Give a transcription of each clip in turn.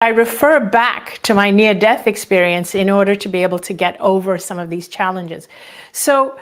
I refer back to my near-death experience in order to be able to get over some of these challenges. So,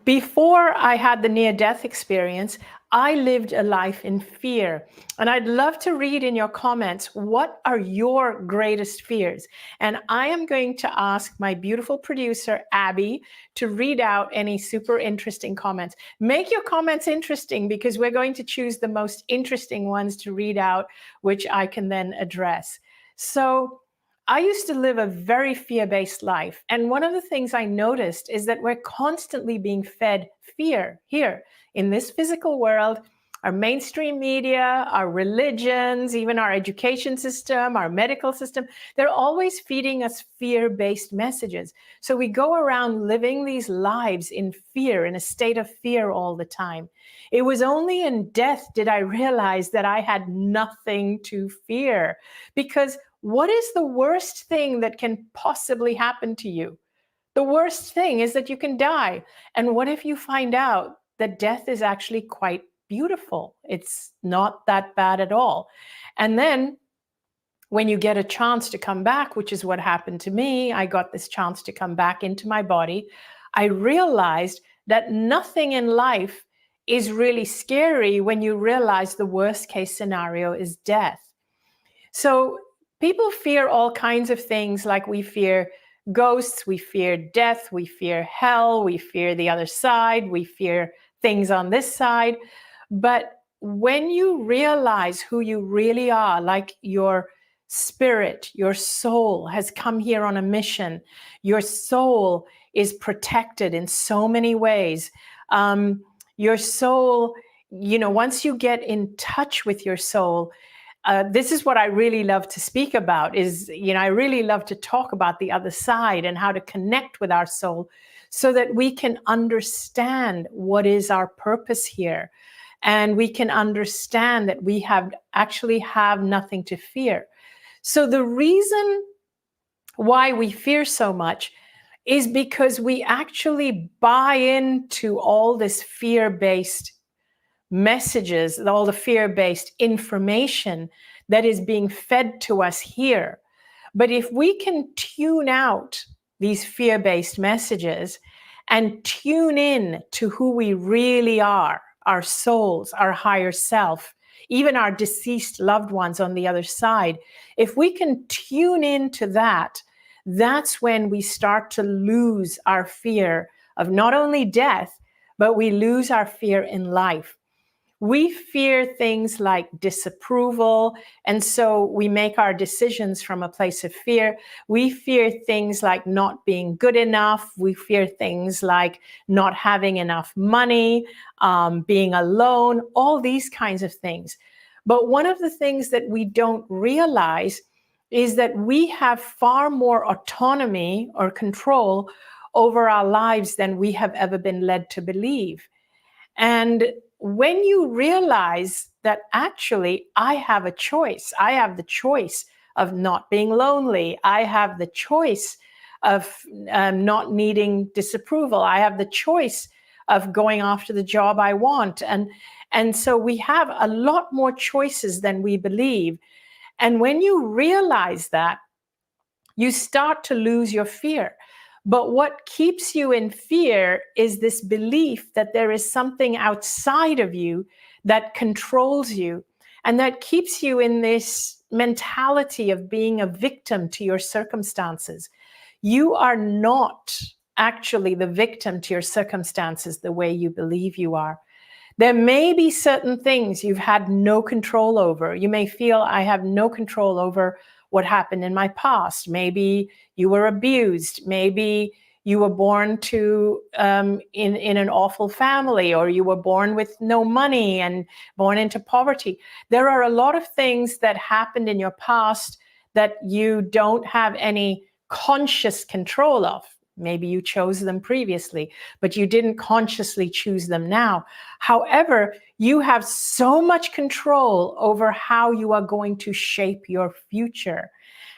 before I had the near-death experience, I lived a life in fear. And I'd love to read in your comments, what are your greatest fears? And I am going to ask my beautiful producer, Abby, to read out any super interesting comments. Make your comments interesting because we're going to choose the most interesting ones to read out, which I can then address. So I used to live a very fear-based life. And one of the things I noticed is that we're constantly being fed fear here in this physical world. Our mainstream media, our religions, even our education system, our medical system, they're always feeding us fear-based messages. So we go around living these lives in fear, in a state of fear all the time. It was only in death did I realize that I had nothing to fear. Because what is the worst thing that can possibly happen to you? The worst thing is that you can die. And what if you find out that death is actually quite beautiful? It's not that bad at all. And then when you get a chance to come back, which is what happened to me, I got this chance to come back into my body. I realized that nothing in life is really scary when you realize the worst case scenario is death. So people fear all kinds of things, like we fear ghosts, we fear death, we fear hell, we fear the other side, we fear things on this side. But when you realize who you really are, like your spirit, your soul has come here on a mission, your soul is protected in so many ways. Your soul, once you get in touch with your soul, this is what I really love to speak about is, I really love to talk about the other side and how to connect with our soul so that we can understand what is our purpose here. And we can understand that we actually have nothing to fear. So the reason why we fear so much is because we actually buy into all this fear-based messages, all the fear-based information that is being fed to us here. But if we can tune out these fear-based messages and tune in to who we really are, our souls, our higher self, even our deceased loved ones on the other side, if we can tune into that, that's when we start to lose our fear of not only death, but we lose our fear in life. We fear things like disapproval, and so we make our decisions from a place of fear. We fear things like not being good enough. We fear things like not having enough money, being alone, all these kinds of things. But one of the things that we don't realize is that we have far more autonomy or control over our lives than we have ever been led to believe. And when you realize that actually I have a choice, I have the choice of not being lonely, I have the choice of not needing disapproval, I have the choice of going after the job I want. And so we have a lot more choices than we believe. And when you realize that, you start to lose your fear. But what keeps you in fear is this belief that there is something outside of you that controls you and that keeps you in this mentality of being a victim to your circumstances. You are not actually the victim to your circumstances the way you believe you are. There may be certain things you've had no control over. You may feel, I have no control over what happened in my past. Maybe you were abused. Maybe you were born to in an awful family, or you were born with no money and born into poverty. There are a lot of things that happened in your past that you don't have any conscious control of. Maybe you chose them previously, but you didn't consciously choose them now. However, you have so much control over how you are going to shape your future.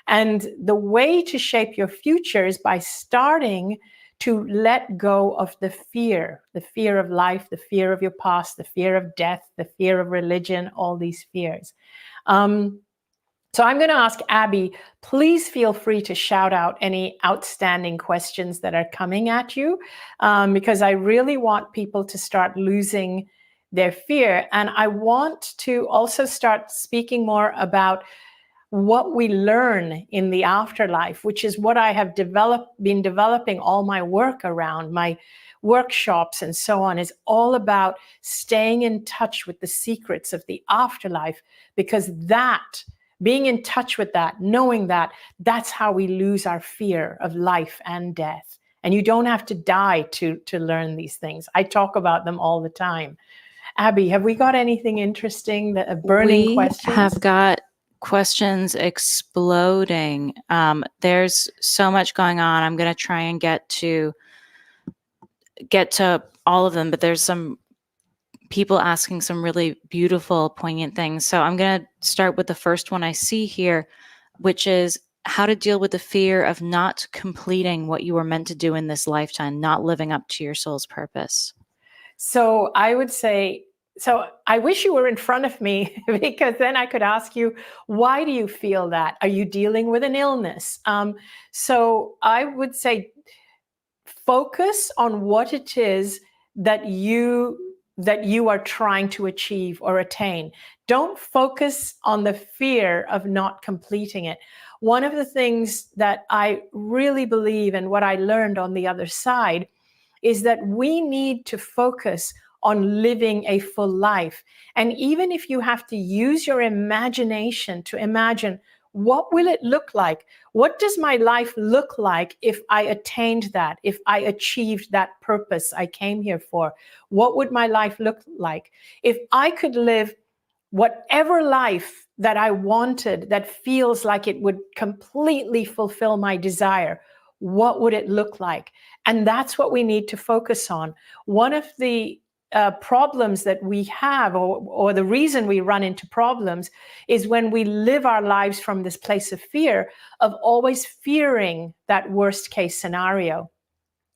And the way to shape your future is by starting to let go of the fear of life, the fear of your past, the fear of death, the fear of religion, all these fears. So I'm going to ask Abby, please feel free to shout out any outstanding questions that are coming at you, because I really want people to start losing their fear. And I want to also start speaking more about what we learn in the afterlife, which is what I have been developing all my work around, my workshops and so on, is all about staying in touch with the secrets of the afterlife, because that, being in touch with that, knowing that, that's how we lose our fear of life and death. And you don't have to die to learn these things. I talk about them all the time. Abby, have we got anything interesting, burning questions? We have got questions exploding. There's so much going on. I'm going to try and get to all of them, but there's some people asking some really beautiful, poignant things. So I'm going to start with the first one I see here, which is how to deal with the fear of not completing what you were meant to do in this lifetime, not living up to your soul's purpose. So I would say, so I wish you were in front of me, because then I could ask you, why do you feel that? Are you dealing with an illness? So I would say, focus on what it is that you are trying to achieve or attain. Don't focus on the fear of not completing it. One of the things that I really believe, and what I learned on the other side, is that we need to focus on living a full life. And even if you have to use your imagination to imagine, what will it look like? What does my life look like if I attained that, if I achieved that purpose I came here for? What would my life look like? If I could live whatever life that I wanted that feels like it would completely fulfill my desire, what would it look like? And that's what we need to focus on. One of the problems that we have, or the reason we run into problems, is when we live our lives from this place of fear, of always fearing that worst case scenario.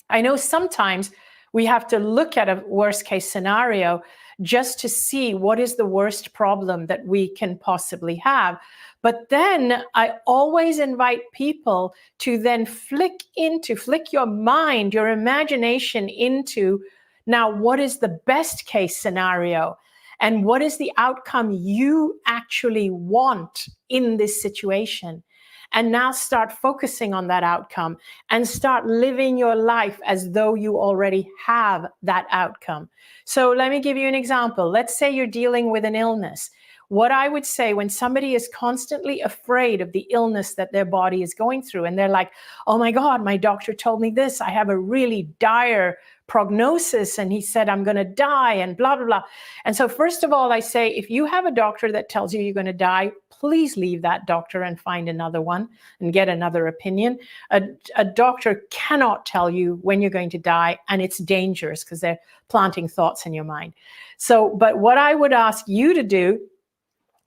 I know sometimes we have to look at a worst case scenario just to see what is the worst problem that we can possibly have. But then I always invite people to then flick your mind, your imagination into, now, what is the best case scenario? And what is the outcome you actually want in this situation? And now start focusing on that outcome and start living your life as though you already have that outcome. So let me give you an example. Let's say you're dealing with an illness. What I would say when somebody is constantly afraid of the illness that their body is going through, and they're like, oh my God, my doctor told me this, I have a really dire prognosis, and he said I'm going to die, and blah, blah, blah. And so first of all, I say, if you have a doctor that tells you you're going to die, please leave that doctor and find another one and get another opinion. A doctor cannot tell you when you're going to die, and it's dangerous because they're planting thoughts in your mind. So, but what I would ask you to do,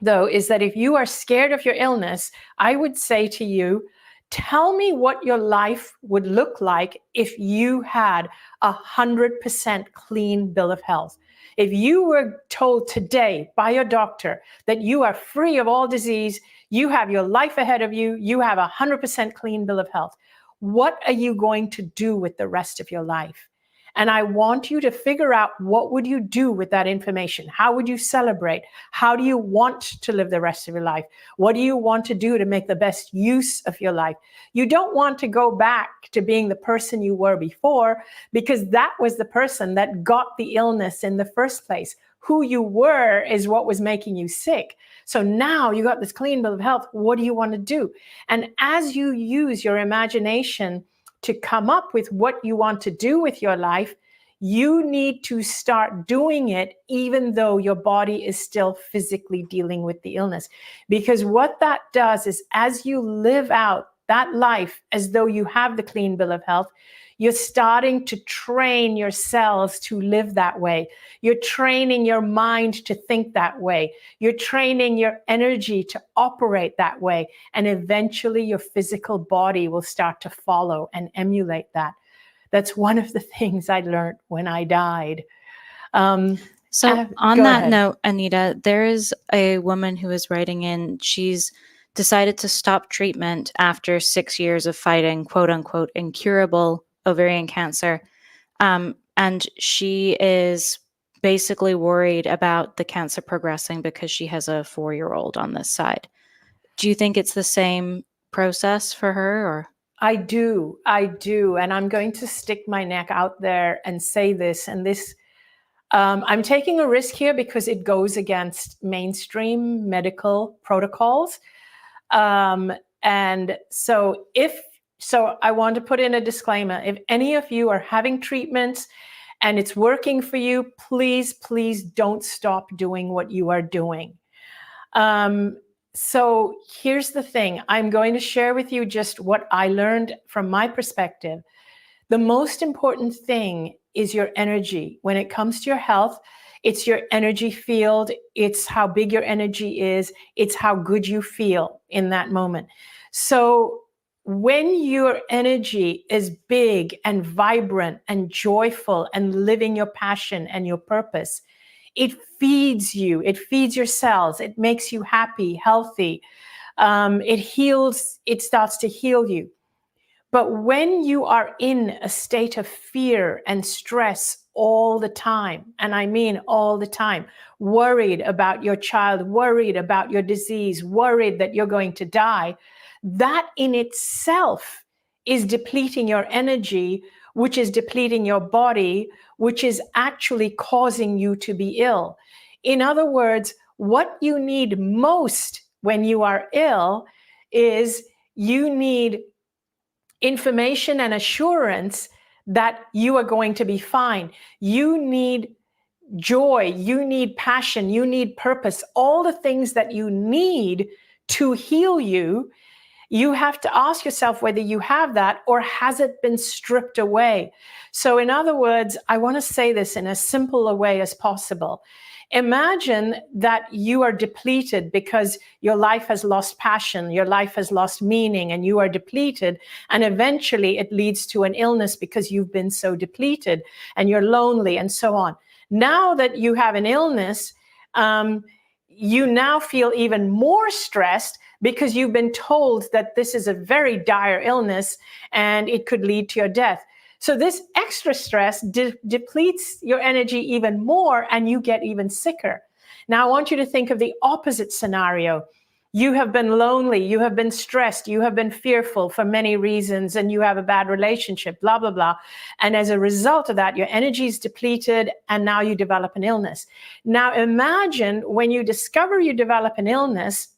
though, is that if you are scared of your illness, I would say to you, tell me what your life would look like if you had 100% clean bill of health. If you were told today by your doctor that you are free of all disease, you have your life ahead of you, you have 100% clean bill of health, what are you going to do with the rest of your life? And I want you to figure out, what would you do with that information? How would you celebrate? How do you want to live the rest of your life? What do you want to do to make the best use of your life? You don't want to go back to being the person you were before, because that was the person that got the illness in the first place. Who you were is what was making you sick. So now you got this clean bill of health. What do you want to do? And as you use your imagination to come up with what you want to do with your life, you need to start doing it even though your body is still physically dealing with the illness. Because what that does is, as you live out that life as though you have the clean bill of health, you're starting to train your cells to live that way. You're training your mind to think that way. You're training your energy to operate that way. And eventually your physical body will start to follow and emulate that. That's one of the things I learned when I died. So on that note, Anita, there is a woman who is writing in. She's decided to stop treatment after 6 years of fighting quote unquote incurable ovarian cancer. And she is basically worried about the cancer progressing because she has a 4-year-old on this side. Do you think it's the same process for her, or? I do. And I'm going to stick my neck out there and say this, and this, I'm taking a risk here because it goes against mainstream medical protocols. And so I want to put in a disclaimer. If any of you are having treatments and it's working for you, please don't stop doing what you are doing. So here's the thing. I'm going to share with you just what I learned from my perspective. The most important thing is your energy. When it comes to your health, it's your energy field. It's how big your energy is. It's how good you feel in that moment. So when your energy is big and vibrant and joyful and living your passion and your purpose, it feeds you. It feeds your cells. It makes you happy, healthy. It heals. It starts to heal you. But when you are in a state of fear and stress all the time, and I mean all the time, worried about your child, worried about your disease, worried that you're going to die, that in itself is depleting your energy, which is depleting your body, which is actually causing you to be ill. In other words, what you need most when you are ill is you need information and assurance that you are going to be fine. You need joy, you need passion, you need purpose, all the things that you need to heal you. You have to ask yourself whether you have that or has it been stripped away. So in other words, I want to say this in as simple a way as possible. Imagine that you are depleted because your life has lost passion, your life has lost meaning, and you are depleted. And eventually it leads to an illness because you've been so depleted and you're lonely and so on. Now that you have an illness, you now feel even more stressed because you've been told that this is a very dire illness and it could lead to your death. So this extra stress depletes your energy even more and you get even sicker. Now I want you to think of the opposite scenario. You have been lonely, you have been stressed, you have been fearful for many reasons, and you have a bad relationship, blah, blah, blah. And as a result of that, your energy is depleted and now you develop an illness. Now imagine when you discover you develop an illness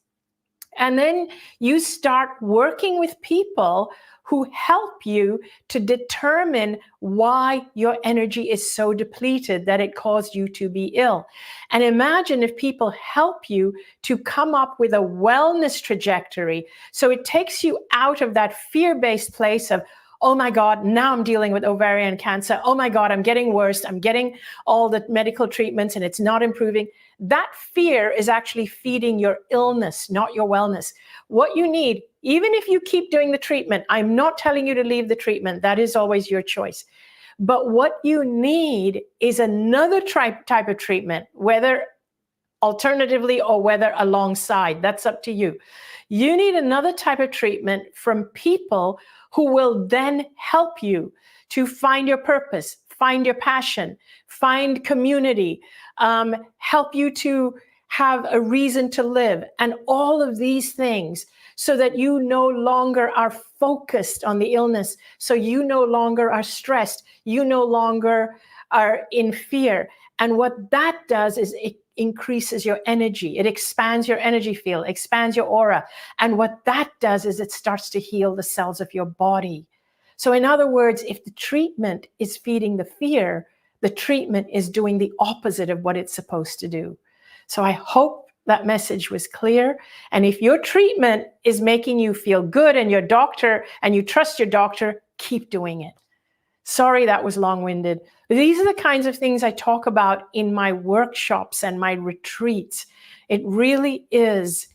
and then you start working with people who help you to determine why your energy is so depleted that it caused you to be ill. And imagine if people help you to come up with a wellness trajectory. So it takes you out of that fear-based place of, oh my God, now I'm dealing with ovarian cancer. Oh my God, I'm getting worse. I'm getting all the medical treatments and it's not improving. That fear is actually feeding your illness, not your wellness. What you need, even if you keep doing the treatment, I'm not telling you to leave the treatment. That is always your choice. But what you need is another type of treatment, whether alternatively or whether alongside. That's up to you. You need another type of treatment from people who will then help you to find your purpose, find your passion, find community, help you to have a reason to live, and all of these things, so that you no longer are focused on the illness, so you no longer are stressed, you no longer are in fear. And what that does is it increases your energy. It expands your energy field, expands your aura. And what that does is it starts to heal the cells of your body. So in other words, if the treatment is feeding the fear, the treatment is doing the opposite of what it's supposed to do. So I hope that message was clear. And if your treatment is making you feel good and your doctor, and you trust your doctor, keep doing it. Sorry, that was long-winded. But these are the kinds of things I talk about in my workshops and my retreats. It really is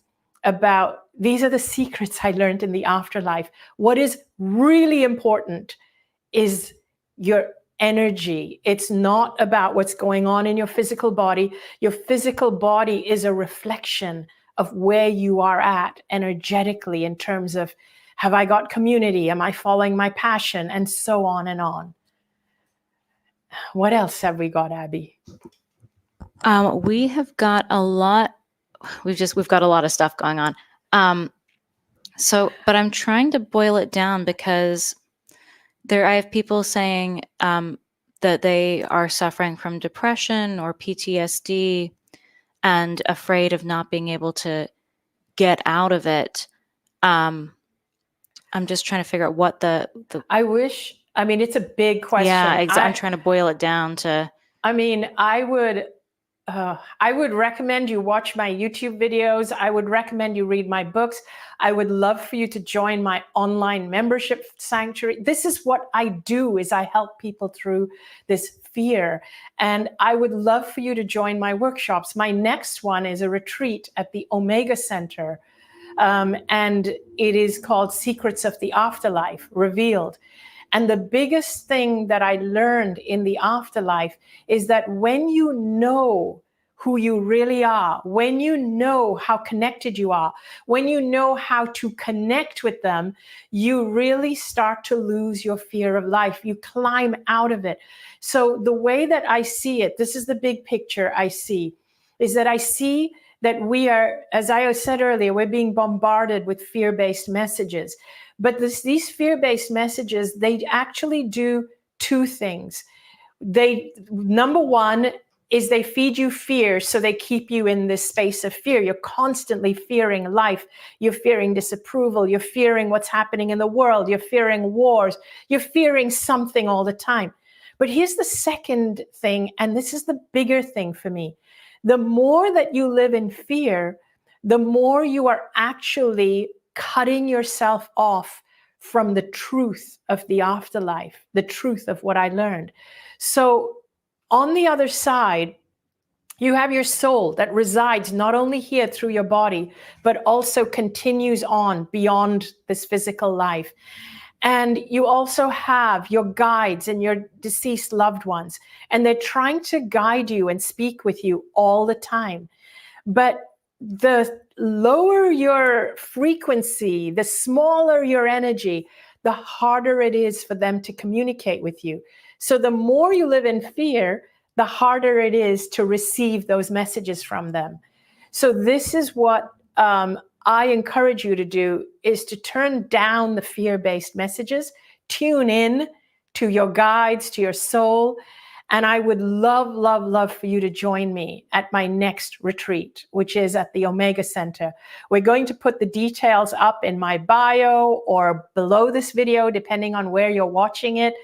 about, these are the secrets I learned in the afterlife. What is really important is your energy. It's not about what's going on in your physical body. Your physical body is a reflection of where you are at energetically in terms of, have I got community? Am I following my passion? And so on and on. What else have we got, Abby? We have got a lot. We've got a lot of stuff going on. But I'm trying to boil it down because I have people saying that they are suffering from depression or PTSD and afraid of not being able to get out of it. I'm just trying to figure out what it's a big question. Yeah, exactly. I'm trying to boil it down to. I would recommend you watch my YouTube videos. I would recommend you read my books. I would love for you to join my online membership sanctuary. This is what I do, is I help people through this fear. And I would love for you to join my workshops. My next one is a retreat at the Omega Center. And it is called Secrets of the Afterlife Revealed. And the biggest thing that I learned in the afterlife is that when you know who you really are, when you know how connected you are, when you know how to connect with them, you really start to lose your fear of life. You climb out of it. So the way that I see it, this is the big picture I see, is that I see that we are, as I said earlier, we're being bombarded with fear-based messages. But these fear-based messages, they actually do two things. Number one is they feed you fear, so they keep you in this space of fear. You're constantly fearing life. You're fearing disapproval. You're fearing what's happening in the world. You're fearing wars. You're fearing something all the time. But here's the second thing, and this is the bigger thing for me. The more that you live in fear, the more you are actually cutting yourself off from the truth of the afterlife, the truth of what I learned. So on the other side, you have your soul that resides not only here through your body, but also continues on beyond this physical life. And you also have your guides and your deceased loved ones, and they're trying to guide you and speak with you all the time. But the lower your frequency, the smaller your energy, the harder it is for them to communicate with you. So the more you live in fear, the harder it is to receive those messages from them. So this is what I encourage you to do, is to turn down the fear-based messages, tune in to your guides, to your soul. And I would love, love, love for you to join me at my next retreat, which is at the Omega Center. We're going to put the details up in my bio or below this video, depending on where you're watching it.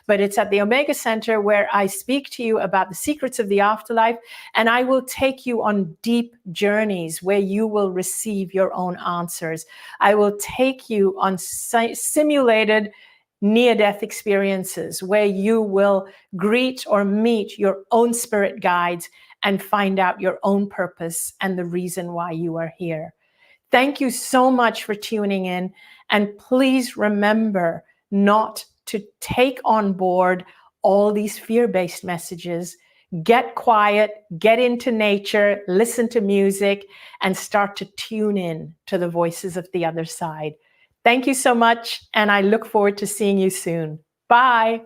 But it's at the Omega Center, where I speak to you about the secrets of the afterlife, and I will take you on deep journeys where you will receive your own answers. I will take you on simulated near-death experiences where you will greet or meet your own spirit guides and find out your own purpose and the reason why you are here. Thank you so much for tuning in, and please remember not to take on board all these fear-based messages. Get quiet, get into nature, listen to music, and start to tune in to the voices of the other side. Thank you so much, and I look forward to seeing you soon. Bye.